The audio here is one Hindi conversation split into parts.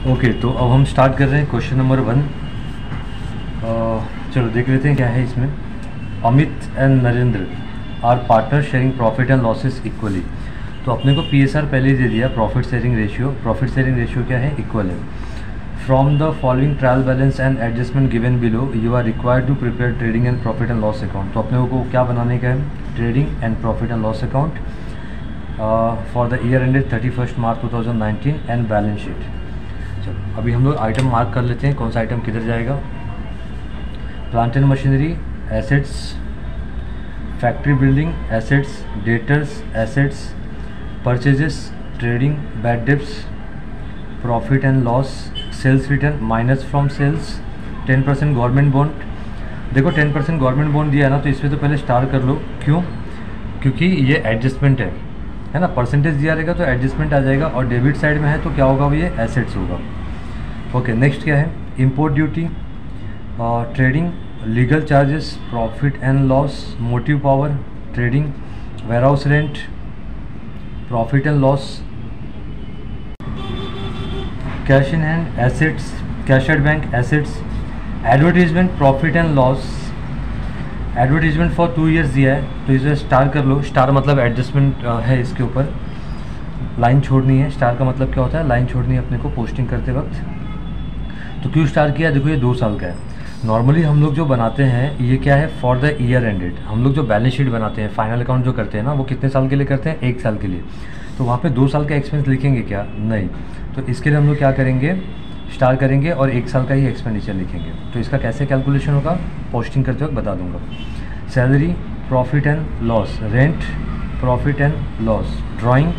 ओके, तो अब हम स्टार्ट कर रहे हैं क्वेश्चन नंबर 1। चलो देख लेते हैं क्या है इसमें। Amit and Narendra are partner sharing profit and losses equally. तो अपने को पीएसआर पहले ही दे दिया, प्रॉफिट शेयरिंग रेशियो क्या है, इक्वल है। From the following trial balance and adjustment given below you are required to prepare trading and profit and loss account. तो अपने को क्या बनाने का है, trading and profit and loss account for the year ended 31 March 2019 and balance sheet. चलो अभी हम लोग आइटम मार्क कर लेते हैं, कौन सा आइटम किधर जाएगा। Plant and machinery assets, factory building assets, debtors assets, purchases, trading, bad debts, profit and loss, sales return minus from sales, 10% government bond. देखो 10% गवर्नमेंट बॉन्ड दिया है ना, तो इसमें तो पहले स्टार कर लो। क्यों? क्योंकि ये एडजस्टमेंट है ना, परसेंटेज दिया रहेगा तो एडजस्टमेंट आ जाएगा, और डेबिट साइड में है तो क्या होगा, वो ये एसेट्स होगा। ओके, नेक्स्ट क्या है, import duty, trading, legal charges, profit and loss, motive power, trading, warehouse rent, profit and loss, cash in hand assets, cash at bank assets, advertisement, profit and loss. Advertisement for 2 years दिया है तो इसे स्टार कर लो। स्टार मतलब एडजस्टमेंट है, इसके ऊपर लाइन छोड़नी है। स्टार का मतलब क्या होता है, लाइन छोड़नी है अपने को पोस्टिंग करते वक्त। तो क्यों स्टार किया, देखो ये 2 साल का है। नॉर्मली हम लोग जो बनाते हैं ये क्या है, फॉर द ईयर एंडेड। हम लोग जो बैलेंस शीट बनाते हैं, फाइनल अकाउंट जो करते हैं ना, वो कितने साल के लिए करते हैं, 1 साल के लिए। तो वहाँ पे 2 साल का एक्सपेंस लिखेंगे क्या, नहीं। तो इसके लिए हम लोग क्या करेंगे, स्टार करेंगे और 1 साल का ही एक्सपेंडिचर लिखेंगे। तो इसका कैसे कैलकुलेशन होगा, पोस्टिंग करते वक्त बता दूंगा। Salary, profit and loss, rent, profit and loss, drawing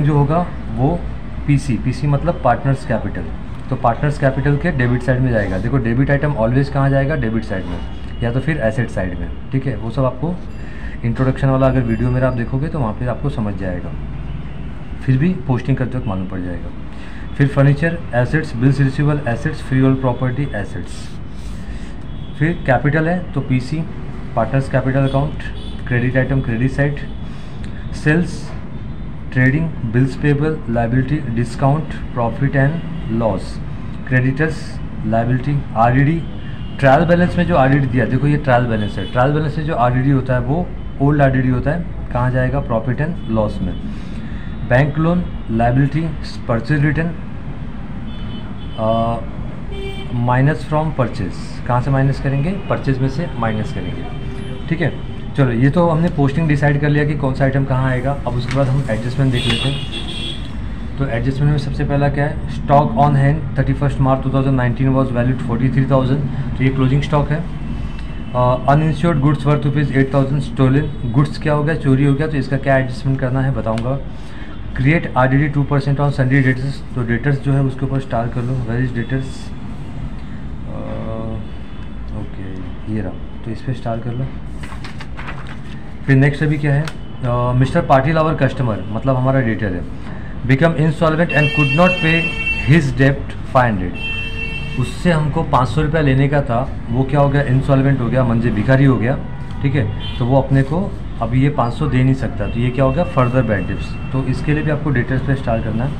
जो होगा वो पीसी मतलब पार्टनर्स कैपिटल। तो पार्टनर्स कैपिटल के डेबिट साइड में जाएगा। देखो डेबिट आइटम ऑलवेज कहाँ जाएगा, डेबिट साइड में, या तो फिर एसेट साइड में। ठीक है, वो सब आपको इंट्रोडक्शन वाला अगर वीडियो मेरा आप देखोगे तो वहाँ पे आपको समझ जाएगा, फिर भी पोस्टिंग करते वक्त मालूम पड़ जाएगा। फिर furniture assets, bills receivable assets, freehold property assets. फिर कैपिटल है तो PC, partners capital account, credit item credit side, sales, trading, bills payable, liability, discount, profit and loss, creditors, liability, RDD. Trial balance में जो आरडीडी दिया, देखो ये ट्रायल बैलेंस है। ट्रायल बैलेंस में जो आरडीडी होता है वो ओल्ड आरडीडी होता है, कहाँ जाएगा, प्रॉफिट एंड लॉस में। Bank loan, liability, purchase return, minus from purchase. कहाँ से माइनस करेंगे, परचेज में से माइनस करेंगे। ठीक है, चलो ये तो हमने पोस्टिंग डिसाइड कर लिया कि कौन सा आइटम कहाँ आएगा। अब उसके बाद हम एडजस्टमेंट देख लेते हैं। तो एडजस्टमेंट में सबसे पहला क्या है, stock on hand 31 March 2019 was valued 43,000। तो ये क्लोजिंग स्टॉक है। Uninsured goods worth ₹8,000 stolen. Goods क्या हो गया, चोरी हो गया, तो इसका क्या एडजस्टमेंट करना है बताऊँगा। Create RDD 2% on सन्डी debtors. तो डेटर्स जो है उसके ऊपर स्टार कर लो, वेयर इज डेटर्स। ओके ये रहा, तो इस पर स्टार कर लो। फिर नेक्स्ट अभी क्या है, मिस्टर पाटिल आवर कस्टमर मतलब हमारा डेटर है, become insolvent and could not pay his डेप्ट 500। उससे हमको 500 रुपया लेने का था, वो क्या हो गया, इंसॉल्वेंट हो गया, मंजे भिखारी हो गया। ठीक है, तो वो अपने को अभी ये 500 दे नहीं सकता, तो ये क्या हो गया, फर्दर बैड डेब्ट्स। तो इसके लिए भी आपको डेटर्स पे स्टार्ट करना है।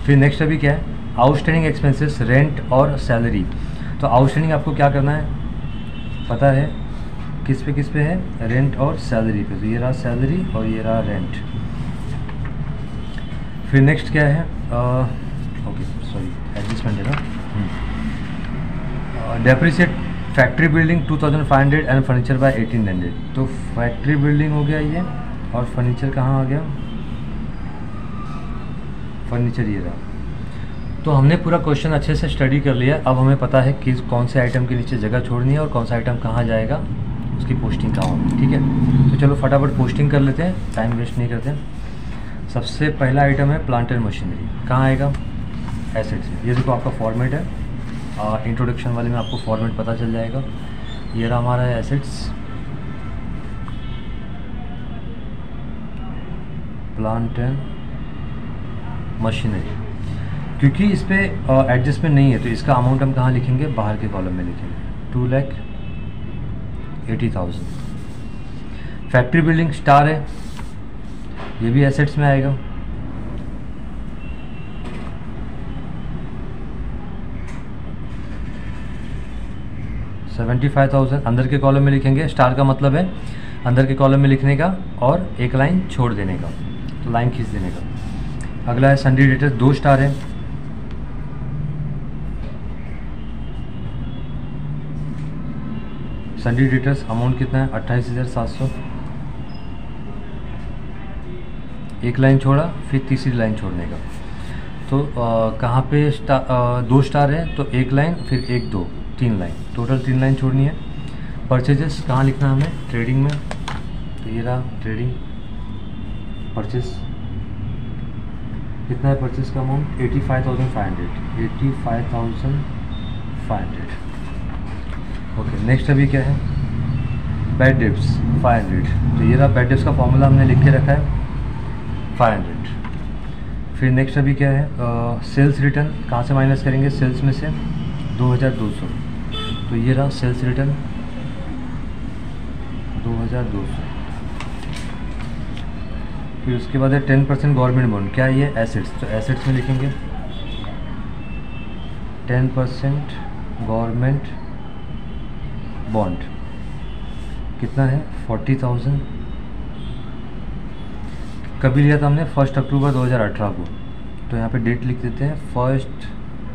फिर नेक्स्ट अभी क्या है, आउटस्टैंडिंग एक्सपेंसेस, रेंट और सैलरी। तो आउटस्टैंडिंग आपको क्या करना है पता है, किस पे है, रेंट और सैलरी पे। तो ये रहा सैलरी और ये रहा रेंट। फिर नेक्स्ट क्या है, ओके सॉरी एडजस्टमेंट है ना। Depreciate factory building 2,500 and furniture bye 1,800। तो फैक्ट्री बिल्डिंग हो गया ये, और फर्नीचर कहाँ आ गया, फर्नीचर ये रहा। तो हमने पूरा क्वेश्चन अच्छे से स्टडी कर लिया। अब हमें पता है कि कौन से आइटम के नीचे जगह छोड़नी है और कौन सा आइटम कहाँ जाएगा, उसकी पोस्टिंग कहाँ होगी। ठीक है, तो चलो फटाफट पोस्टिंग कर लेते हैं, टाइम वेस्ट नहीं करते हैं। सबसे पहला आइटम है प्लांट एंड मशीनरी, कहाँ आएगा, एसेट्स में। ये देखो आपका फॉर्मेट है, इंट्रोडक्शन वाले में आपको फॉर्मेट पता चल जाएगा। ये रहा हमारा एसेट्स, प्लांट एंड मशीनरी। क्योंकि इस पर एडजस्टमेंट नहीं है तो इसका अमाउंट हम कहाँ लिखेंगे, बाहर के कॉलम में लिखेंगे, 2,80,000। फैक्ट्री बिल्डिंग स्टार है, ये भी एसेट्स में आएगा। 75,000 अंदर के कॉलम में लिखेंगे। स्टार का मतलब है अंदर के कॉलम में लिखने का और एक लाइन छोड़ देने का, तो लाइन खींच देने का। अगला है सन्डी डेटर्स, 2 स्टार है। सन्डी डेटर्स अमाउंट कितना है 28,700, एक लाइन छोड़ा फिर तीसरी लाइन छोड़ने का। तो कहाँ पे 2 स्टार है तो एक लाइन फिर 1 2 3 लाइन, टोटल 3 लाइन छोड़नी है। परचेजेस कहाँ लिखना है हमें, ट्रेडिंग में, तो ये रहा ट्रेडिंग परचेस। कितना है परचेस का अमाउंट 85,500, 85,500। ओके, नेक्स्ट अभी क्या है बैड डेब्ट्स 500, तो ये रहा बैड डेब्ट्स का फॉर्मूला हमने लिख के रखा है 500। फिर नेक्स्ट अभी क्या है सेल्स रिटर्न, कहाँ से माइनस करेंगे, सेल्स में से 2,200, तो ये रहा सेल्स रिटर्न 2,200। फिर उसके बाद है 10% गवर्नमेंट बॉन्ड, क्या है ये एसेट्स, तो एसेट्स में लिखेंगे 10% गवर्नमेंट बॉन्ड, कितना है 40,000। कभी लिया था हमने 1 अक्टूबर 2018 को, तो यहाँ पे डेट लिख देते हैं 1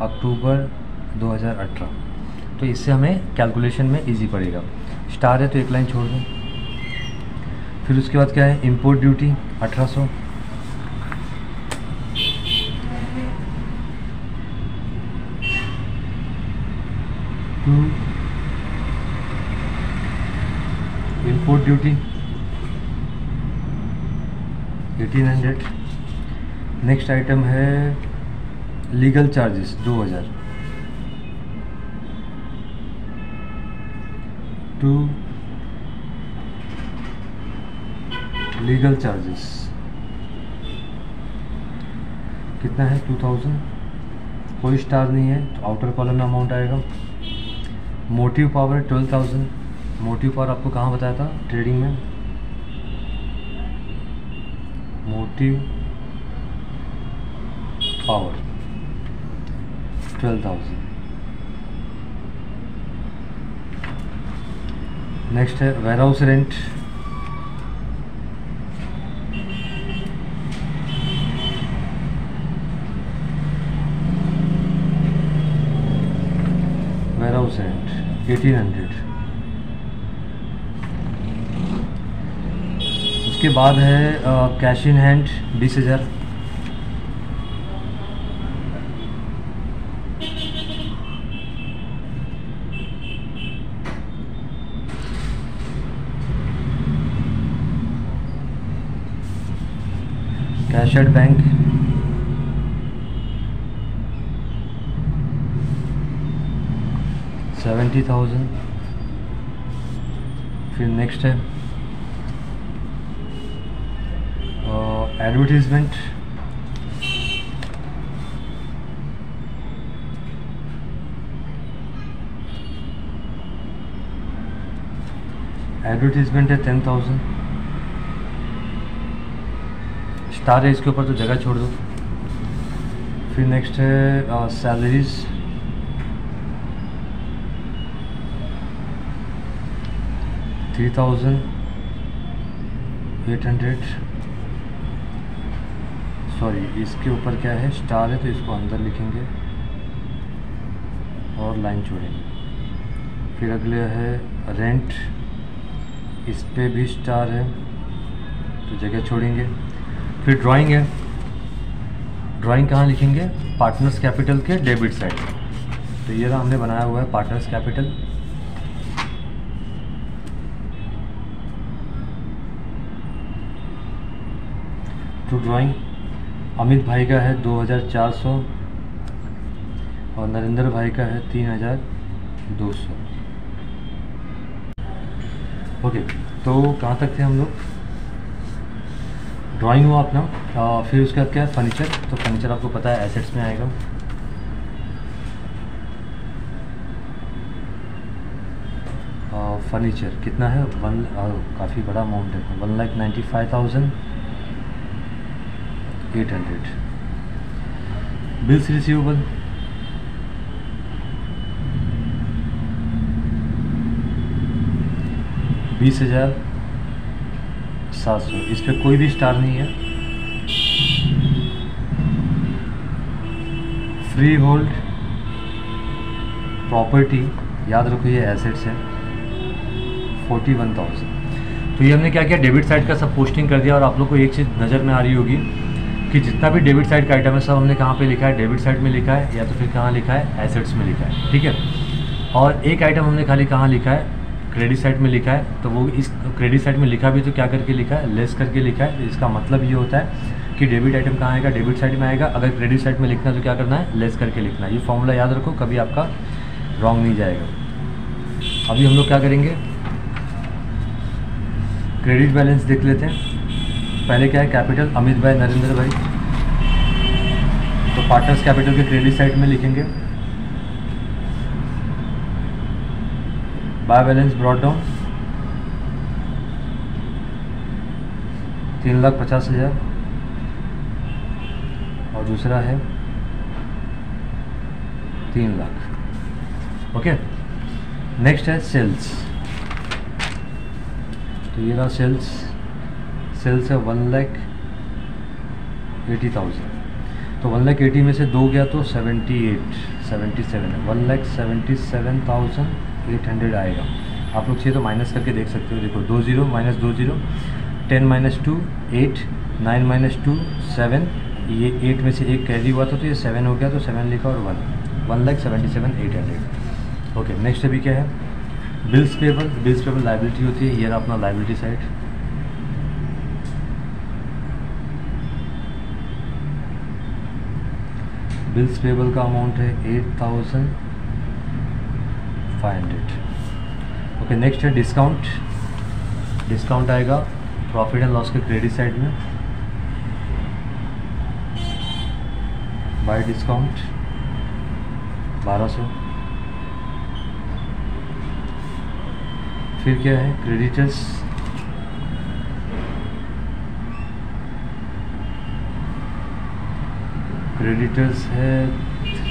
अक्टूबर 2018, तो इससे हमें कैलकुलेशन में इजी पड़ेगा। स्टार है तो एक लाइन छोड़ दूँ। फिर उसके बाद क्या है import duty 1800, import duty 1800। Next item है legal charges 2000, to legal charges कितना है 2000, कोई स्टार नहीं है तो आउटर कॉलम में अमाउंट आएगा। मोटिव पावर 12,000, मोटिव पावर आपको कहाँ बताया था ट्रेडिंग में, मोटिव पावर 12,000। नेक्स्ट है वेयरहाउस रेंट, वेयरहाउस रेंट 1800। उसके बाद है cash in hand 20,000, cash at bank 70,000। फिर नेक्स्ट है एडवर्टीजमेंट, एडवर्टीजमेंट है 10,000, स्टार है इसके ऊपर तो जगह छोड़ दो। फिर नेक्स्ट है सैलरीज 3,800, सॉरी इसके ऊपर क्या है स्टार है तो इसको अंदर लिखेंगे और लाइन छोड़ेंगे। फिर अगले है रेंट, इस पे भी स्टार है तो जगह छोड़ेंगे। फिर ड्राइंग है, ड्राइंग कहाँ लिखेंगे पार्टनर्स कैपिटल के डेबिट साइड, तो ये रहा हमने बनाया हुआ है partners capital. To drawing Amit भाई का है 2,400 और नरेंद्र भाई का है 3,200। ओके, तो कहाँ तक थे हम लोग, ड्राइंग हुआ अपना। फिर उसके बाद क्या है फर्नीचर, तो फर्नीचर आपको पता है एसेट्स में आएगा। फर्नीचर कितना है काफ़ी बड़ा अमाउंट है 1,95,800। बिल्स रिसीवेबल 20,700, इस पर कोई भी स्टार नहीं है। फ्री होल्ड प्रॉपर्टी, याद रखो ये एसेट्स है, 41,000। तो ये हमने क्या किया, डेबिट साइड का सब पोस्टिंग कर दिया। और आप लोग को एक चीज़ नज़र में आ रही होगी कि जितना भी डेबिट साइड का आइटम है सब हमने कहाँ पे लिखा है, डेबिट साइड में लिखा है, या तो फिर कहाँ लिखा है, एसेट्स में लिखा है, ठीक है। और एक आइटम हमने खाली कहाँ लिखा है, क्रेडिट साइड में लिखा है। तो वो इस क्रेडिट साइड में लिखा भी तो क्या करके लिखा है, लेस करके लिखा है। इसका मतलब ये होता है कि डेबिट आइटम कहाँ आएगा, डेबिट साइड में आएगा। अगर क्रेडिट साइड में लिखना है तो क्या करना है, लेस करके लिखना है। ये फॉर्मूला याद रखो, कभी आपका रॉन्ग नहीं जाएगा। अभी हम लोग क्या करेंगे, क्रेडिट बैलेंस देख लेते हैं। पहले क्या है, कैपिटल अमित भाई, नरेंद्र भाई, तो पार्टनर्स कैपिटल के क्रेडिट साइड में लिखेंगे बाय बैलेंस ब्रॉट डाउन 3,50,000, और दूसरा है 3 लाख। ओके, नेक्स्ट है सेल्स। तो ये रहा सेल्स है 1,80,000। तो 1,80,000 में से 2 गया तो 77 है, 1,77,800 आएगा। आप लोग चाहिए तो माइनस करके देख सकते हो। देखो 2 0 -2 0, 10 - 2 8, 9 - 2 7, ये 8 में से 1 कैरी हुआ था तो ये 7 हो गया, तो 7 लिखा और 1,77,800। ओके, नेक्स्ट अभी क्या है, बिल्स पेबल लाइबिलिटी होती है। ये रहा अपना लाइबिलिटी साइड। बिल्स पेबल का अमाउंट है 8,500। ओके, नेक्स्ट है डिस्काउंट आएगा प्रॉफिट एंड लॉस के क्रेडिट साइड में, बाय डिस्काउंट 1200। फिर क्या है, क्रेडिटर्स है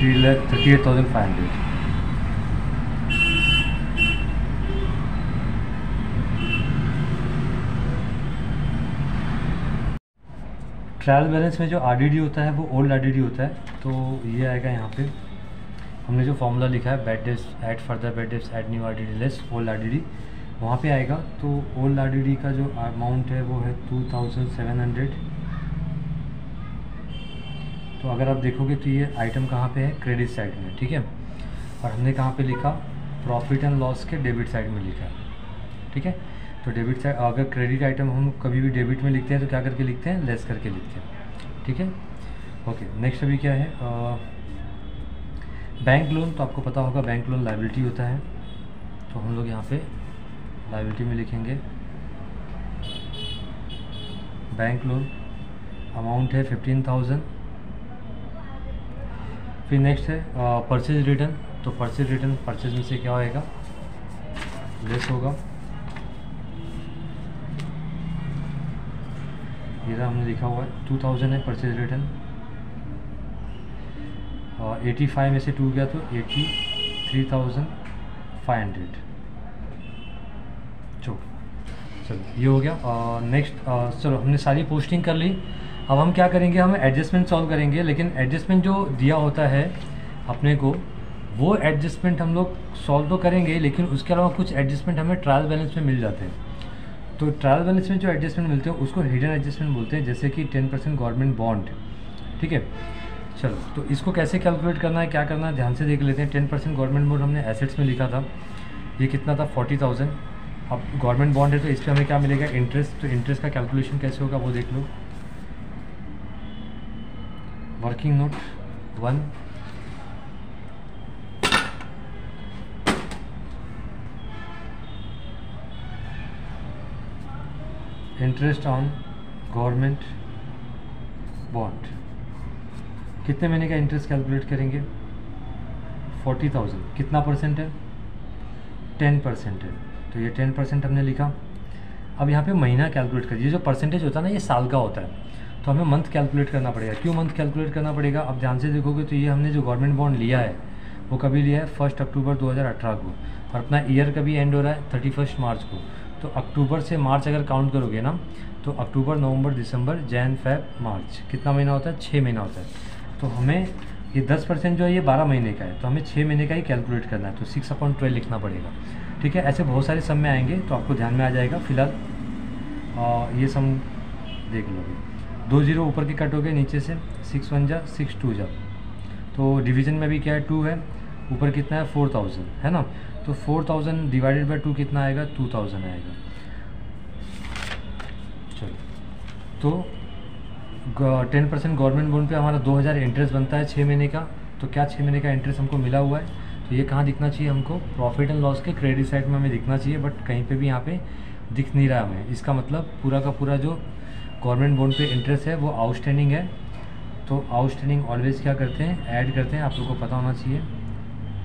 38,500। ट्रायल बैलेंस में जो आरडीडी होता है वो ओल्ड आरडीडी होता है। तो ये आएगा यहाँ पे, हमने जो फॉर्मूला लिखा है, bad debts add further bad debts add new RDD less old RDD, वहाँ पे आएगा। तो ओल्ड आरडीडी का जो अमाउंट है वो है 2,700। तो अगर आप देखोगे तो ये आइटम कहाँ पे है, क्रेडिट साइड में, ठीक है। और हमने कहाँ पे लिखा, प्रॉफिट एंड लॉस के डेबिट साइड में लिखा है, ठीक है। तो डेबिट साइड, अगर क्रेडिट आइटम हम कभी भी डेबिट में लिखते हैं तो क्या करके लिखते हैं, लेस करके लिखते हैं, ठीक है। ओके, नेक्स्ट अभी क्या है, बैंक लोन। तो आपको पता होगा बैंक लोन लाइबिलिटी होता है। तो हम लोग यहाँ पे लाइबिलिटी में लिखेंगे बैंक लोन, अमाउंट है 15,000। फिर नेक्स्ट है परचेज रिटर्न। तो परचेज रिटर्न, परचेज में से क्या होएगा, लेस होगा। ये हमने लिखा हुआ है 2,000 है परचेज रिटर्न, और 85 में से 2 गया तो 83,500। चलो ये हो गया। नेक्स्ट चलो हमने सारी पोस्टिंग कर ली। अब हम क्या करेंगे, हम एडजस्टमेंट सॉल्व करेंगे। लेकिन एडजस्टमेंट जो दिया होता है अपने को, वो एडजस्टमेंट हम लोग सॉल्व तो करेंगे, लेकिन उसके अलावा कुछ एडजस्टमेंट हमें ट्रायल बैलेंस में मिल जाते हैं। तो ट्रायल बैलेंस में जो एडजस्टमेंट मिलते हैं उसको हिडन एडजस्टमेंट बोलते हैं, जैसे कि 10% गवर्नमेंट बॉन्ड, ठीक है। चलो तो इसको कैसे कैलकुलेट करना है, क्या करना है, ध्यान से देख लेते हैं। 10% गवर्नमेंट बॉन्ड हमने एसेट्स में लिखा था, ये कितना था 40,000। अब गवर्नमेंट बॉन्ड है तो इस पर हमें क्या मिलेगा, इंटरेस्ट। तो इंटरेस्ट का कैलकुलेशन कैसे होगा वो देख लो। Working note 1, interest on government bond, कितने महीने का इंटरेस्ट कैलकुलेट करेंगे, 40,000। कितना परसेंट है, 10% है। तो ये 10% हमने लिखा। अब यहाँ पे महीना कैलकुलेट करिए। ये जो परसेंटेज होता है ना, ये साल का होता है, तो हमें मंथ कैलकुलेट करना पड़ेगा। क्यों मंथ कैलकुलेट करना पड़ेगा, अब ध्यान से देखोगे तो ये हमने जो गवर्नमेंट बॉन्ड लिया है वो कभी लिया है 1 अक्टूबर 2018 को, और अपना ईयर कभी एंड हो रहा है 31 मार्च को। तो अक्टूबर से मार्च अगर काउंट करोगे ना, तो अक्टूबर, नवंबर, दिसंबर, जैन, फेब, मार्च, कितना महीना होता है? 6 महीना होता है। तो हमें ये 10% जो है ये 12 महीने का है, तो हमें 6 महीने का ही कैलकुलेट करना है, तो 6/12 लिखना पड़ेगा। ठीक है, ऐसे बहुत सारे सम में आएंगे तो आपको ध्यान में आ जाएगा। फिलहाल ये सम देख लो, 2 जीरो ऊपर के कट हो गए, नीचे से 6 1 जा 6 2 जा, तो डिवीजन में भी क्या है 2 है, ऊपर कितना है 4000 है ना, तो 4000 डिवाइडेड बाय 2 कितना आएगा? 2000 आएगा। चलो, तो 10% गवर्नमेंट बॉन्ड पे हमारा 2000 इंटरेस्ट बनता है 6 महीने का। तो क्या 6 महीने का इंटरेस्ट हमको मिला हुआ है, तो ये कहाँ दिखना चाहिए हमको? प्रॉफिट एंड लॉस के क्रेडिट साइड में हमें दिखना चाहिए, बट कहीं पे भी यहाँ पे दिख नहीं रहा हमें। इसका मतलब पूरा का पूरा जो गवर्नमेंट बॉन्ड पे इंटरेस्ट है वो आउटस्टैंडिंग है। तो आउटस्टैंडिंग ऑलवेज क्या करते हैं? ऐड करते हैं, आप लोग को पता होना चाहिए।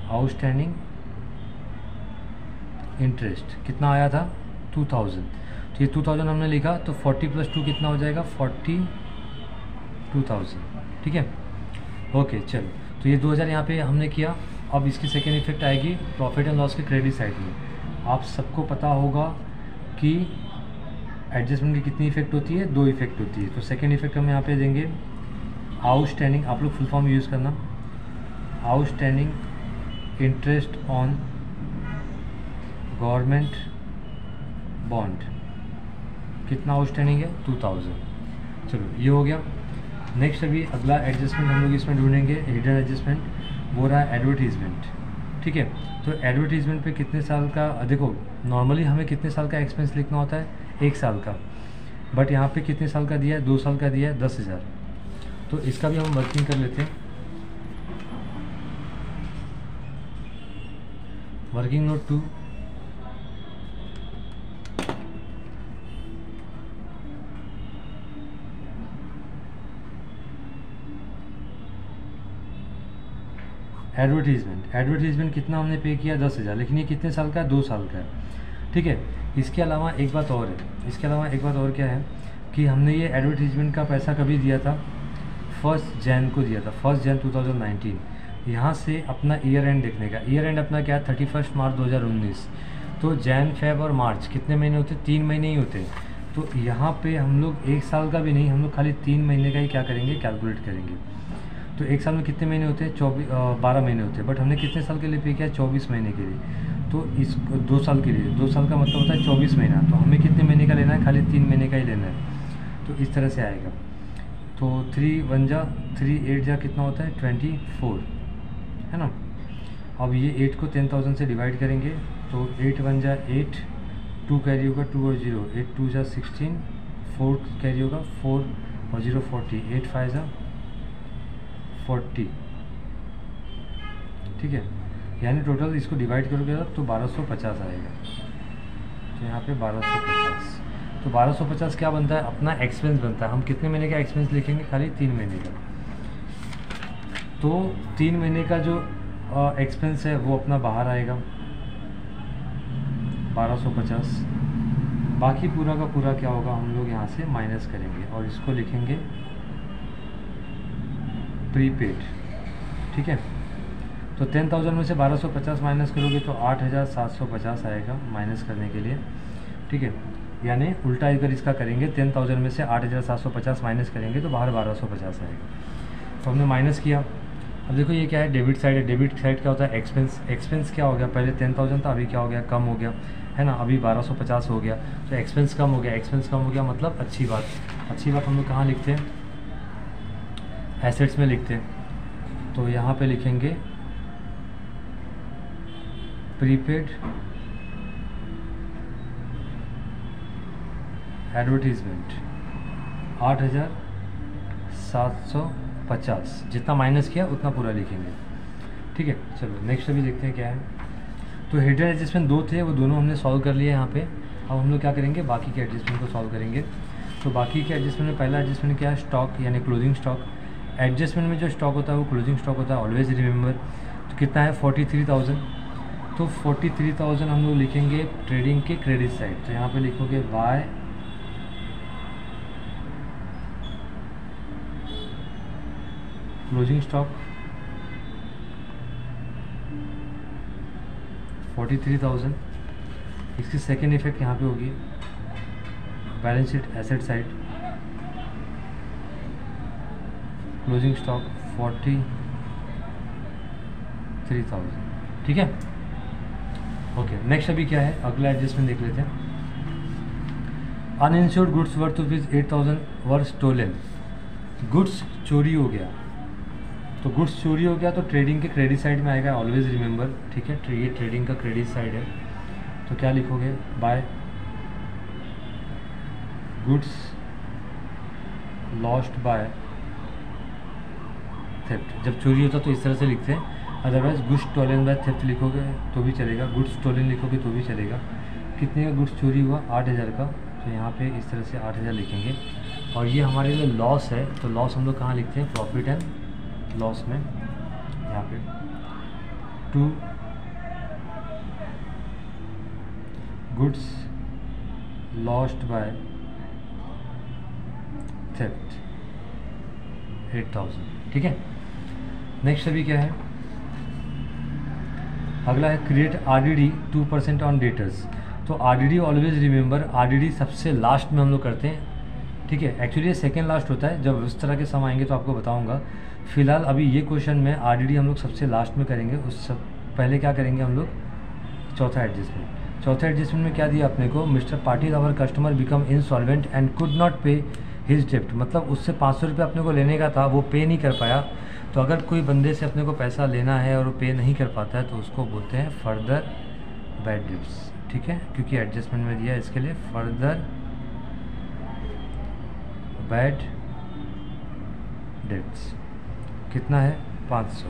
आउटस्टैंडिंग इंटरेस्ट कितना आया था? 2000। तो ये 2000 हमने लिखा, तो 40 + 2 कितना हो जाएगा? 42,000। ठीक है, ओके। चलो, तो ये 2000 यहाँ पे हमने किया। अब इसकी सेकेंड इफेक्ट आएगी प्रॉफिट एंड लॉस के क्रेडिट साइड में। आप सबको पता होगा कि एडजस्टमेंट की कितनी इफेक्ट होती है? 2 इफेक्ट होती है। तो सेकेंड इफेक्ट हम यहाँ पे देंगे आउटस्टैंडिंग, आप लोग फुल फॉर्म यूज़ करना, outstanding interest on government bond. कितना आउटस्टैंडिंग है? 2000। चलो, ये हो गया। नेक्स्ट अभी अगला एडजस्टमेंट हम लोग इसमें ढूंढेंगे, हिडन एडजस्टमेंट, वो रहा एडवर्टीजमेंट। ठीक है, तो एडवर्टीजमेंट पे कितने साल का, देखो नॉर्मली हमें कितने साल का एक्सपेंस लिखना होता है? 1 साल का, बट यहाँ पे कितने साल का दिया है? 2 साल का दिया है, 10,000। तो इसका भी हम वर्किंग कर लेते हैं। वर्किंग नोट 2, एडवर्टीजमेंट कितना हमने पे किया? 10,000, लेकिन ये कितने साल का है? 2 साल का है। ठीक है, इसके अलावा एक बात और है, क्या है कि हमने ये एडवर्टीजमेंट का पैसा कभी दिया था? 1 जैन को दिया था, 1 जैन 2019। यहाँ से अपना ईयर एंड देखने का, ईयर एंड अपना क्या है? 31 मार्च 2019। तो जैन, फेब और मार्च कितने महीने होते? 3 महीने ही होते। तो यहाँ पे हम लोग 1 साल का भी नहीं, हम लोग खाली 3 महीने का ही क्या करेंगे? कैलकुलेट करेंगे। तो 1 साल में कितने महीने होते हैं? 12 महीने होते हैं, बट हमने कितने साल के लिए पे किया? 24 महीने के लिए। तो इस 2 साल के लिए, 2 साल का मतलब होता है 24 महीना, तो हमें कितने महीने का लेना है? खाली 3 महीने का ही लेना है। तो इस तरह से आएगा। तो 3 1 जा 3 8 जा कितना होता है? 24, है ना। अब ये 8 को 10,000 से डिवाइड करेंगे, तो 8 1 जा 8, 2 कैरी होगा, 2 और 0, 8 2 जा 16, 4 कैरी होगा, 4 और 0 40, 8 5 जा 40। ठीक है, यानी टोटल इसको डिवाइड करोगे तो 1250 आएगा। तो यहाँ पे 1250, तो 1250 क्या बनता है? अपना एक्सपेंस बनता है। हम कितने महीने का एक्सपेंस लिखेंगे? खाली 3 महीने का। तो 3 महीने का जो एक्सपेंस है वो अपना बाहर आएगा 1250। बाकी पूरा का पूरा क्या होगा? हम लोग यहाँ से माइनस करेंगे और इसको लिखेंगे प्रीपेड। ठीक है, तो 10,000 में से 1250 माइनस करोगे तो 8,750 आएगा माइनस करने के लिए। ठीक है, यानी उल्टा अगर इसका करेंगे 10,000 में से 8,750 माइनस करेंगे तो बाहर 1250 आएगा। तो हमने माइनस किया। अब देखो ये क्या है? डेबिट साइड है। डेबिट साइड क्या होता है? एक्सपेंस। एक्सपेंस क्या हो गया? पहले 10,000 था, अभी क्या हो गया? कम हो गया, है ना। अभी 1250 हो गया, तो एक्सपेंस कम हो गया। एक्सपेंस कम हो गया मतलब अच्छी बात। अच्छी बात हम लोग कहाँ लिखते हैं? एसेट्स में लिखते हैं। तो यहाँ पे लिखेंगे प्रीपेड एडवर्टीजमेंट 8,750, जितना माइनस किया उतना पूरा लिखेंगे। ठीक है, चलो नेक्स्ट अभी देखते हैं क्या है। तो हिडन एडजस्टमेंट 2 थे, वो दोनों हमने सॉल्व कर लिए यहाँ पे। अब हम लोग क्या करेंगे? बाकी के एडजस्टमेंट को सॉल्व करेंगे। तो बाकी के एडजस्टमेंट में पहला एडजस्टमेंट क्या है? स्टॉक यानी क्लोजिंग स्टॉक। एडजस्टमेंट में जो स्टॉक होता है वो क्लोजिंग स्टॉक होता है, ऑलवेज रिमेंबर। तो कितना है? 43,000। तो 43,000 हम लोग लिखेंगे ट्रेडिंग के क्रेडिट साइड। तो यहाँ पे लिखोगे बाय क्लोजिंग स्टॉक 43,000। इसकी सेकेंड इफेक्ट यहाँ पे होगी balance sheet asset side, closing stock 43,000, ठीक है। ओके, नेक्स्ट अभी क्या है, अगला एडजस्टमेंट देख लेते हैं। अनइंश्योर्ड गुड्स वर्थ रुपीज़ 8,000 वर स्टोलन, गुड्स चोरी हो गया, तो गुड्स चोरी हो गया तो ट्रेडिंग के क्रेडिट साइड में आएगा, ऑलवेज रिमेंबर, ठीक है। ये ट्रेडिंग का क्रेडिट साइड है, तो क्या लिखोगे, by goods lost by theft. जब चोरी होता तो इस तरह से लिखते हैं, otherwise goods stolen by theft लिखोगे तो भी चलेगा, गुड्स स्टोलन लिखोगे तो भी चलेगा। कितने का गुड्स चोरी हुआ, 8,000 का, तो यहाँ पे इस तरह से 8,000 लिखेंगे। और ये हमारे लिए लॉस है, तो लॉस हम लोग कहाँ लिखते हैं, प्रॉफिट एंड लॉस में, यहाँ पे 2 गुड्स लॉस्ट बाय थेफ्ट 8,000, ठीक है। नेक्स्ट अभी क्या है, अगला है क्रिएट आरडीडी 2% ऑन डेटर्स। तो आरडीडी ऑलवेज रिमेंबर, आरडीडी सबसे लास्ट में हम लोग करते हैं, ठीक है। एक्चुअली ये सेकेंड लास्ट होता है, जब उस तरह के सम आएंगे तो आपको बताऊंगा। फिलहाल अभी ये क्वेश्चन में आरडीडी हम लोग सबसे लास्ट में करेंगे, उस सब पहले क्या करेंगे हम लोग, चौथा एडजस्टमेंट। चौथा एडजस्टमेंट में क्या दिया अपने को, mister Patil our customer become insolvent and could not pay his डेप्ट, मतलब उससे 500 रुपये अपने को लेने का था, वो पे नहीं कर पाया। तो अगर कोई बंदे से अपने को पैसा लेना है और वो पे नहीं कर पाता है तो उसको बोलते हैं फर्दर बैड डेट्स, ठीक है, क्योंकि एडजस्टमेंट में दिया है इसके लिए फर्दर बैड डेट्स। कितना है, 500,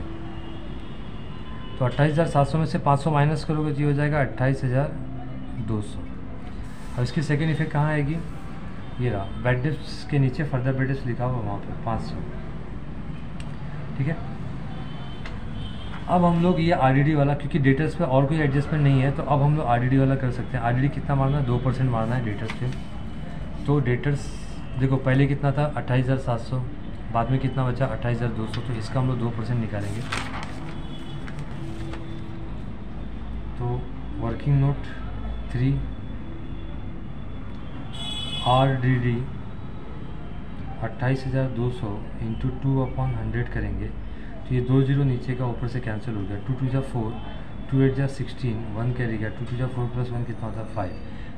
तो 28,700 में से 500 माइनस करोगे तो ये हो जाएगा 28,200। अब इसकी सेकेंड इफेक्ट कहाँ आएगी, ये रहा, बैड डेट्स के नीचे फर्दर बैड डेट्स लिखा हुआ वहाँ पे 500, ठीक है। अब हम लोग ये आरडीडी वाला, क्योंकि डेटर्स पे और कोई एडजस्टमेंट नहीं है, तो अब हम लोग आरडीडी वाला कर सकते हैं। आरडीडी कितना मारना है, 2% मारना है डेटर्स पे। तो डेटर्स देखो पहले कितना था 28,700, बाद में कितना बचा 28,200, तो इसका हम लोग 2% निकालेंगे। तो वर्किंग नोट 3 आरडीडी 28,200 इंटू 2/100 करेंगे, तो ये 2 जीरो नीचे का ऊपर से कैंसिल हो गया, 2 2 जा 4, 2 8 जा 16, 1 कैरी गया, 2 2 जा 4 + 1 कितना होता है 5,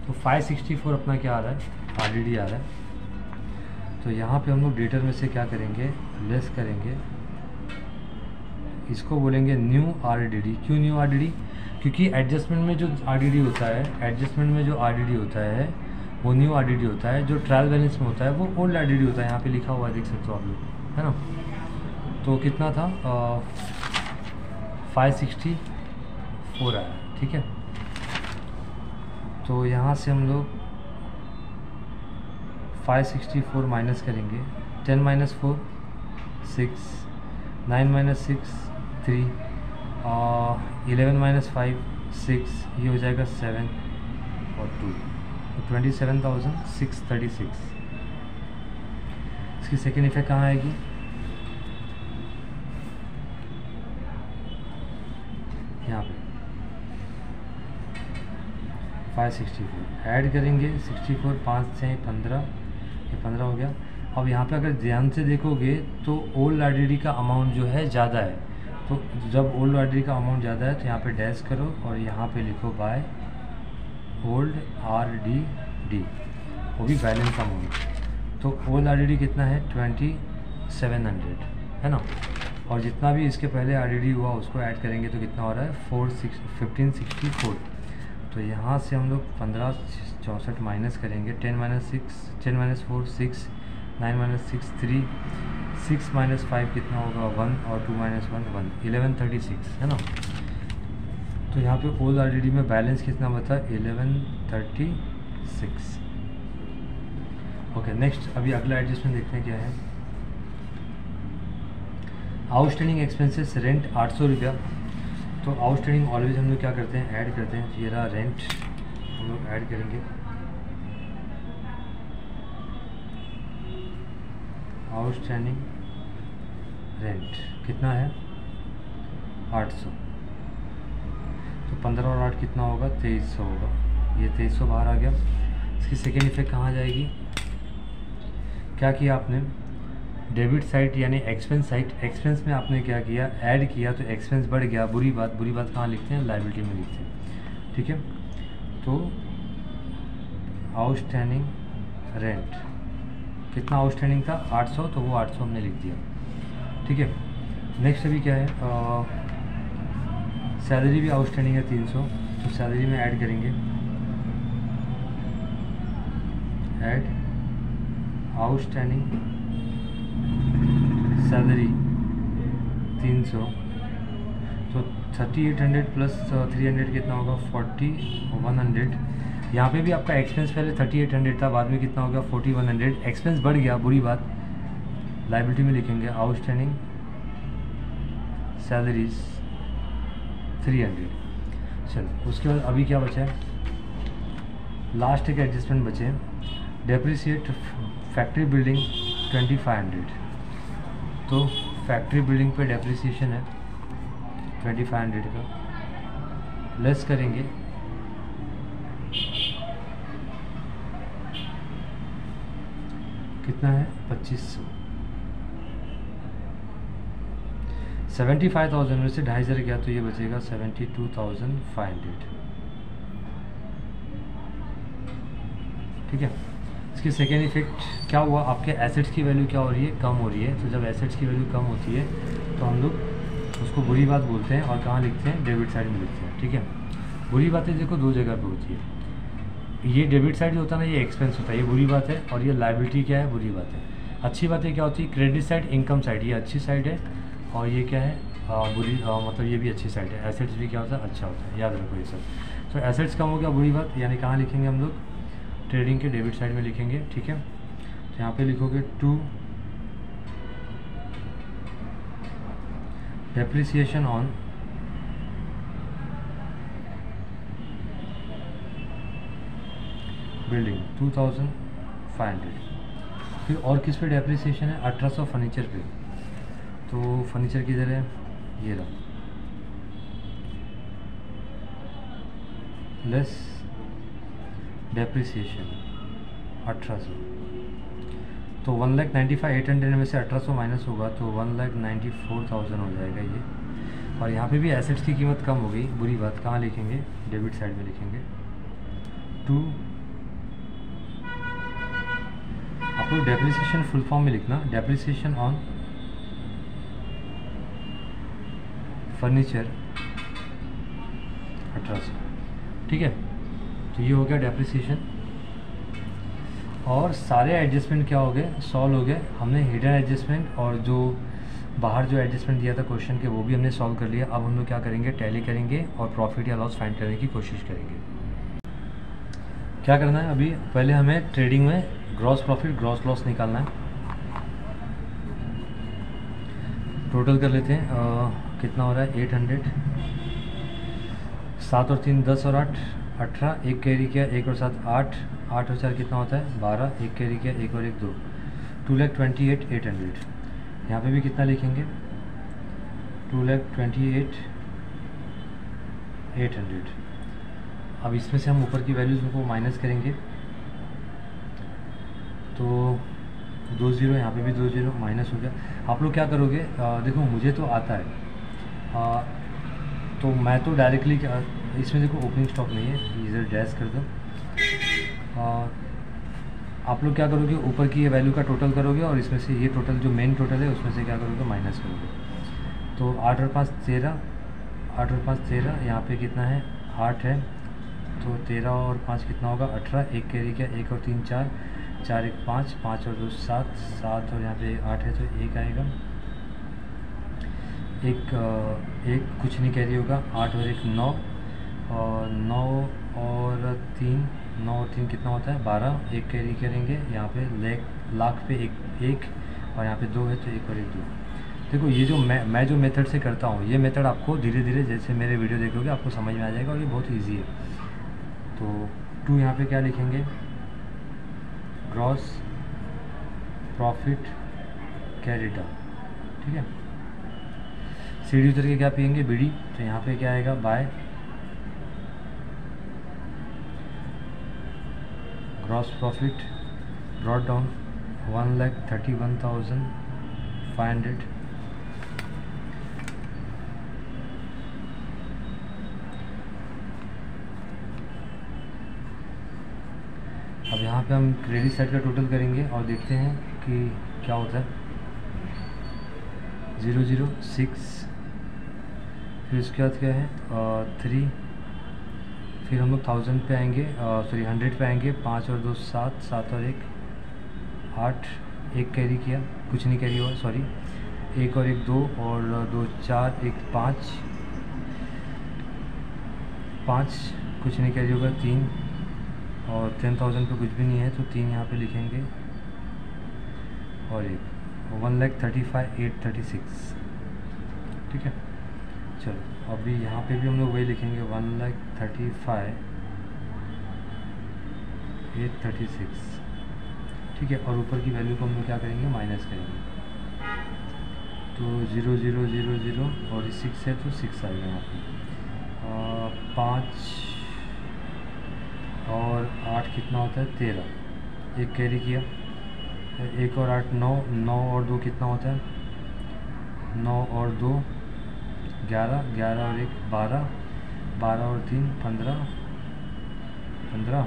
तो 564 अपना क्या आ रहा है, आरडीडी आ रहा है। तो यहाँ पे हम लोग डेटर में से क्या करेंगे, लेस करेंगे, इसको बोलेंगे न्यू आरडीडी। क्यों न्यू आरडीडी, क्योंकि एडजस्टमेंट में जो आरडीडी होता है, एडजस्टमेंट में जो आरडीडी होता है वो न्यू आरडीडी होता है, जो ट्रायल बैलेंस में होता है वो ओल्ड आरडीडी होता है। यहाँ पे लिखा हुआ है, देख सकते हो आप लोग, है ना। तो कितना था 564 आया, ठीक है। तो यहाँ से हम लोग 564 माइनस करेंगे, 10 - 4 6, 9 - 6 3, 11 - 5 6, ये हो जाएगा 7 और 2, तो 27,636। इसकी सेकेंड इफेक्ट कहाँ आएगी, यहाँ पे 564 ऐड करेंगे, 64 5 6 15, ये 15 हो गया। अब यहाँ पे अगर ध्यान से देखोगे तो ओल्ड आरडीडी का अमाउंट जो है ज़्यादा है, तो जब ओल्ड आरडीडी का अमाउंट ज़्यादा है तो यहाँ पे डैश करो और यहाँ पे लिखो बाय ओल्ड आरडीडी, वो भी बैलेंस अमाउंट। तो ओल्ड आरडीडी कितना है 2700, है ना, और जितना भी इसके पहले आरडीडी हुआ उसको ऐड करेंगे तो कितना हो रहा है 1564। तो यहाँ से हम लोग 1564 माइनस करेंगे, 10 - 4 6, 9 - 6 3, 6 - 5 कितना होगा 1, और 2 - 1 1, 1136, है ना। तो यहाँ पे ओल्ड आरडीडी में बैलेंस कितना बता 1136। ओके, नेक्स्ट अभी अगला एडजस्टमेंट देखते हैं क्या है। आउटस्टैंडिंग एक्सपेंसेस रेंट 800 रुपया। तो आउटस्टैंडिंग ऑलवेज हम लोग क्या करते हैं, ऐड करते हैं। ये रहा रेंट, हम लोग ऐड करेंगे आउटस्टैंडिंग रेंट कितना है 800, तो 15 और 8 कितना होगा 2300 होगा, ये 2300 बाहर आ गया। इसकी सेकेंड इफेक्ट कहाँ जाएगी, क्या किया आपने, डेबिट साइड यानी एक्सपेंस साइड, एक्सपेंस में आपने क्या किया, ऐड किया तो एक्सपेंस बढ़ गया। बुरी बात कहाँ लिखते हैं, लायबिलिटी में लिखते हैं। ठीक है, तो आउटस्टैंडिंग रेंट कितना आउटस्टैंडिंग था, 800, तो वो 800 हमने लिख दिया। ठीक है, नेक्स्ट अभी क्या है, सैलरी भी आउटस्टैंडिंग है 300, तो सैलरी में ऐड करेंगे, ऐड आउटस्टैंडिंग सैलरी 300, तो 3800 प्लस 300 कितना होगा, 4100। यहाँ पे भी आपका एक्सपेंस पहले 3800 था, बाद में कितना हो गया 4100, एक्सपेंस बढ़ गया, बुरी बात। लायबिलिटी में लिखेंगे आउटस्टैंडिंग सैलरीज 300। चलो उसके बाद अभी क्या बचा है, लास्ट एक एडजस्टमेंट बचे, डेप्रिसिएट फैक्ट्री बिल्डिंग 2500। तो फैक्ट्री बिल्डिंग पे डेप्रिसिएशन है 2500 का, लेस करेंगे कितना है 2500। 75,000 में से 2500 गया तो ये बचेगा 72,500। ठीक है, इसकी सेकेंड इफेक्ट क्या हुआ, आपके एसेट्स की वैल्यू क्या हो रही है, कम हो रही है। तो जब एसेट्स की वैल्यू कम होती है तो हम लोग उसको बुरी बात बोलते हैं, और कहाँ लिखते हैं, डेबिट साइड में लिखते हैं। ठीक है, बुरी बातें देखो दो जगह पे होती है, ये डेबिट साइड जो होता है ना, ये एक्सपेंस होता है, ये बुरी बात है, और ये लायबिलिटी क्या है, बुरी बात है। अच्छी बातें क्या होती है, क्रेडिट साइड, इनकम साइड, ये अच्छी साइड है, और ये क्या है, बुरी, मतलब ये भी अच्छी साइड है। एसेट्स भी क्या होता है, अच्छा होता है, याद रखो ये सब। तो एसेट्स कम हो गया, बुरी बात, यानी कहाँ लिखेंगे हम लोग, ट्रेडिंग के डेबिट साइड में लिखेंगे। ठीक है, तो यहाँ पे लिखोगे टू डेप्रिसिएशन ऑन बिल्डिंग 2500। फिर और किस पे डेप्रिसिएशन है, 1800 फर्नीचर पे। तो फर्नीचर किधर है, ये रहा, लेस डेप्रिसिएशन 1800, तो 1,95,800 में से 1800 माइनस होगा तो 1,94,000 हो जाएगा ये। और यहाँ पे भी एसेट्स की कीमत कम हो गई, बुरी बात, कहाँ लिखेंगे, डेबिट साइड में लिखेंगे। टू, आप लोग डेप्रिसिएशन फुल फॉर्म में लिखना, डेप्रिसिएशन ऑन फर्नीचर 1800। ठीक है, तो ये हो गया डेप्रिसिएशन, और सारे एडजस्टमेंट क्या हो गए, सॉल्व हो गए। हमने हिडन एडजस्टमेंट और जो बाहर जो एडजस्टमेंट दिया था क्वेश्चन के, वो भी हमने सॉल्व कर लिया। अब हम लोग क्या करेंगे, टैली करेंगे और प्रॉफिट या लॉस फाइंड करने की कोशिश करेंगे। क्या करना है, अभी पहले हमें ट्रेडिंग में ग्रॉस प्रॉफिट ग्रॉस लॉस निकालना है। टोटल कर लेते हैं, कितना हो रहा है 800, 7 और 3 10 और 8 18, एक कैरी किया, 1 और 7 8, 8 और 4 कितना होता है 12, एक कैरी किया, 1 और 1 2, 2,28,800। यहाँ पे भी कितना लिखेंगे, 2,28,800। अब इसमें से हम ऊपर की वैल्यूज़ को माइनस करेंगे, तो 2 0, यहाँ पे भी 2 0 माइनस हो गया। आप लोग क्या करोगे, देखो मुझे तो आता है, तो मैं तो डायरेक्टली इसमें देखो ओपनिंग स्टॉक नहीं है, इधर डैश कर दो। आप लोग क्या करोगे, ऊपर की ये वैल्यू का टोटल करोगे और इसमें से ये टोटल जो मेन टोटल है उसमें से क्या करोगे, माइनस करोगे। तो 8 और 5 13, 8 और 5 13, यहाँ पे कितना है 8 है, तो 13 और 5 कितना होगा 18, एक कैरी किया, 1 और 3 4, 4 1 5, 5 और 2 7, 7 और यहाँ पे 8 है तो 1 आएगा, एक कुछ नहीं कैरी होगा, 8 और 1 9, और 9 और 3 कितना होता है 12, एक कैरी करेंगे, यहाँ पे लाख पे एक और यहाँ पे 2 है तो 1 और 1 2। देखो ये जो मैं जो मेथड से करता हूँ, ये मेथड आपको धीरे धीरे जैसे मेरे वीडियो देखोगे आपको समझ में आ जाएगा, और ये बहुत ईजी है। तो 2 यहाँ पे क्या लिखेंगे, ग्रॉस प्रॉफिट कैरिटा। ठीक है, सीढ़ी उतर के क्या पियेंगे, बीड़ी, तो यहाँ पे क्या आएगा by gross profit brought down 1,31,500। अब यहाँ पे हम क्रेडिट साइड का टोटल करेंगे और देखते हैं कि क्या होता है। 006, फिर उसके बाद क्या है 3, फिर हम लोग 1000 पे आएंगे, सॉरी 100 पे आएंगे। 5 और 2 7, 7 और 1 8, 1 कैरी किया, कुछ नहीं कैरी हुआ, सॉरी 1 और 1 2 और 2 4, 1 5, 5 कुछ नहीं कैरी होगा, 3 और 10,000 पे कुछ भी नहीं है तो 3 यहाँ पे लिखेंगे और 1 1,35,836। ठीक है, चलो अभी यहाँ पे भी हम लोग वही लिखेंगे 1,35,836। ठीक है, और ऊपर की वैल्यू को हम लोग क्या करेंगे, माइनस करेंगे। तो 0 0 0 0 और 6 है तो 6 आएगा यहाँ पे। 5 और 8 कितना होता है 13, 1 कैरी किया। 1 और 8 9, 9 और 2 कितना होता है 9 और 2 11, 11 और 1 12, 12 और 3 15, 15,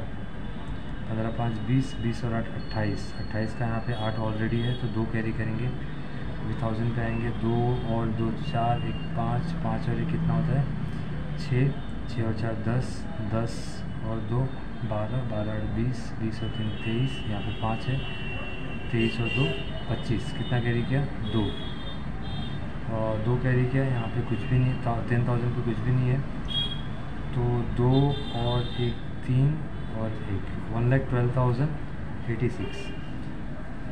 15 5 20, 20 और 8 28, 28 का यहाँ पे 8 ऑलरेडी है तो 2 कैरी करेंगे। अभी 1000 पे आएंगे, 2 और 2 4, 1 5, 5 और 1 कितना होता है 6, 6 और 4 10, 10 और 2 12, 12 और 20, 20 और 3 23, यहाँ पे 5 है, 23 और 2 25, कितना कैरी किया 2, और 2 कैरी किया। यहाँ पे कुछ भी नहीं, 10,000 पे कुछ भी नहीं है तो 2 और 1 3 और 1 1,12,086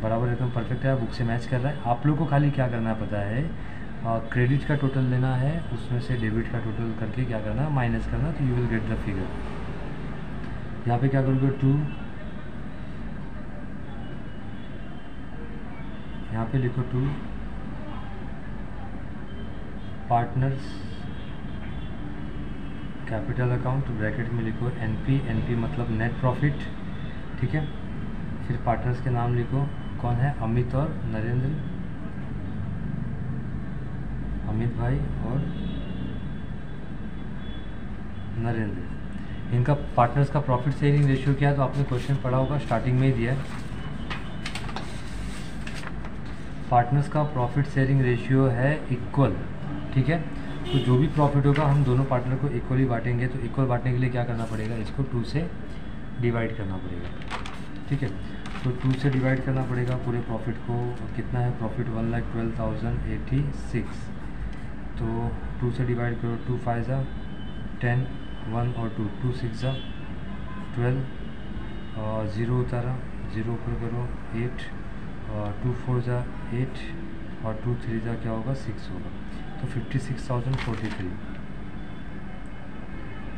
बराबर एकदम परफेक्ट है, बुक से मैच कर रहा है। आप लोग को खाली क्या करना पता है, क्रेडिट का टोटल लेना है, उसमें से डेबिट का टोटल करके क्या करना है, माइनस करना, तो you will get the figure. यहाँ पे क्या करोगे 2, यहाँ पे लिखो 2 पार्टनर्स कैपिटल अकाउंट, ब्रैकेट में लिखो एनपी, एनपी मतलब नेट प्रॉफिट। ठीक है, फिर पार्टनर्स के नाम लिखो, कौन है, अमित और नरेंद्र, अमित भाई और नरेंद्र। इनका पार्टनर्स का प्रॉफिट शेयरिंग रेशियो क्या है, तो आपने क्वेश्चन पढ़ा होगा, स्टार्टिंग में ही दिया है। पार्टनर्स का प्रॉफिट शेयरिंग रेशियो है इक्वल। ठीक है, तो जो भी प्रॉफिट होगा हम दोनों पार्टनर को इक्वली बांटेंगे। तो इक्वल बांटने के लिए क्या करना पड़ेगा, इसको 2 से डिवाइड करना पड़ेगा। ठीक है, तो 2 से डिवाइड करना पड़ेगा पूरे प्रॉफिट को। कितना है प्रॉफिट 1,12,086, तो 2 से डिवाइड करो, 2 5 जा 10, 1 और 2, 2 6 जा 12, 0 उतारा, 0 ऊपर करो 8, 2 4 जा 8 और 2 3 जा क्या होगा 6 होगा। तो 56,043,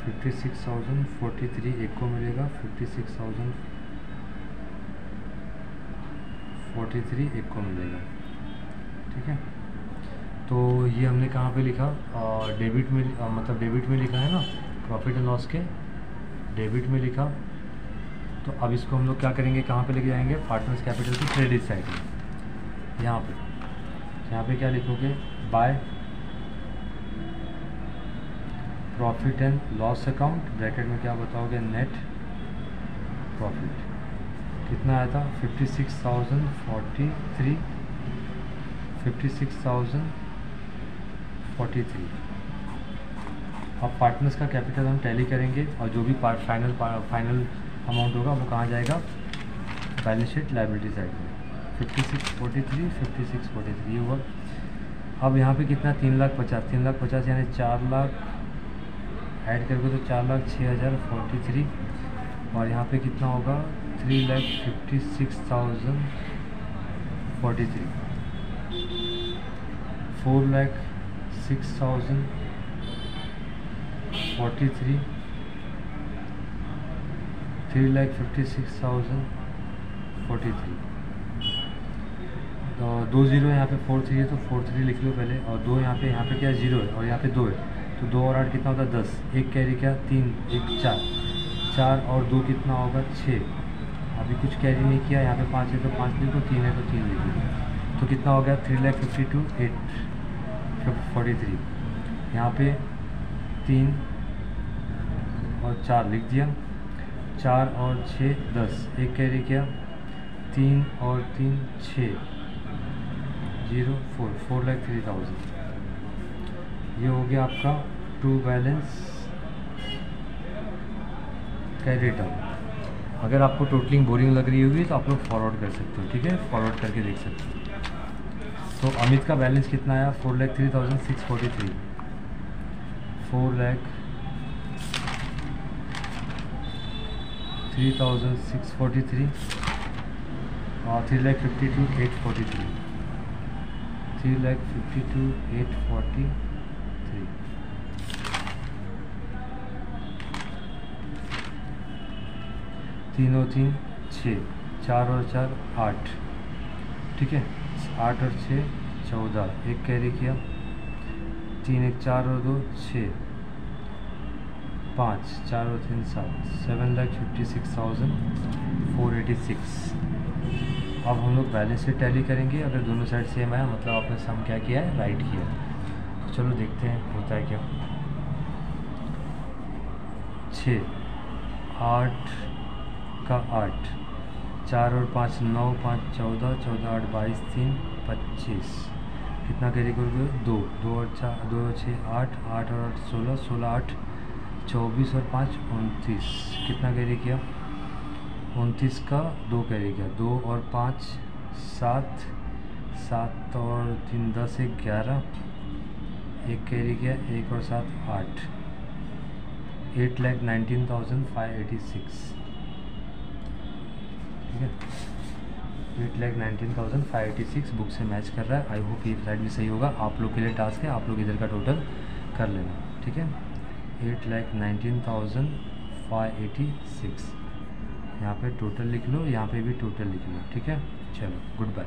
56,043 एक को मिलेगा, 56,043 एक को मिलेगा। ठीक है, तो ये हमने कहाँ पे लिखा, डेबिट में, मतलब डेबिट में लिखा है ना, प्रॉफिट एंड लॉस के डेबिट में लिखा। तो अब इसको हम लोग क्या करेंगे, कहाँ पे लेके जाएंगे, पार्टनर्स कैपिटल की क्रेडिट साइड में। यहाँ पे क्या लिखोगे, by profit and loss account, bracket में क्या बताओगे, नेट प्रॉफिट कितना आया था 56,043, 56,043। अब पार्टनर्स का कैपिटल हम टैली करेंगे और जो भी फाइनल अमाउंट होगा वो कहाँ जाएगा, बैलेंस शीट लायबिलिटी साइड में। 5643, 5643 ये हुआ। अब यहाँ पे कितना 3,50,000, 3,50,000 यानी 4 लाख ऐड करके तो 4,06,043, और यहाँ पे कितना होगा 3,56,043, 4,06,043, 3,56,043। तो 2 0 यहाँ पे 4 3 है तो 4 3 लिख लो पहले, और 2 यहाँ पे क्या 0 है और यहाँ पे 2 है, तो 2 और 8 कितना होता है 10, 1 कैरी क्या 3, 1 4, 4 और 2 कितना होगा 6, अभी कुछ कैरी नहीं किया, यहाँ पे 5 है तो 5 लिखो, 3 है तो 3 लिखो। तो कितना हो गया 3,52,843। यहाँ पे 3 और 4 लिख दिया, 4 और 6 10, एक कैरी किया, 3 और 3 6 0 4 4,03,000। ये हो गया आपका ट्रू बैलेंस कैरी रिटर्न। अगर आपको टोटलिंग बोरिंग लग रही होगी तो आप लोग फॉरवर्ड कर सकते हो, ठीक है, फॉरवर्ड करके देख सकते हो। तो अमित का बैलेंस कितना आया 4,03,643, 4,03,643 और 3,52,843, 3,52,843। तीनों 3 6, 4 और 4 8, ठीक है, 8 और 6 14, एक कैरी किया, 3 1 4 और 2 6, 5 4 और 3 7, 7,56,486। अब हम लोग बैलेंस से टैली करेंगे। अगर दोनों साइड सेम आया मतलब आपने सम क्या किया है, राइट किया है। तो चलो देखते हैं होता है क्या। 6 8 का 8, 4 और 5 9, 5 14, 14 8 22 3 25, कितना कैरी करोगे 2 2 और 4 2 और 6 8, 8 और 8 16, 16 8 24 और 5 29, कितना कैरी किया 29 का 2 कैरी किया, 2 और 5 7, 7 और 3 10 1 11, एक कैरी किया, 1 और 7 8, 8,19,586, ठीक है, 8,19,586 बुक से मैच कर रहा है। आई होप ये साइड भी सही होगा। आप लोग के लिए टास्क है, आप लोग इधर का टोटल कर लेना, ठीक है। 8,19,586 यहाँ पे टोटल लिख लो, यहाँ पे भी टोटल लिख लो, ठीक है। चलो गुड बाय।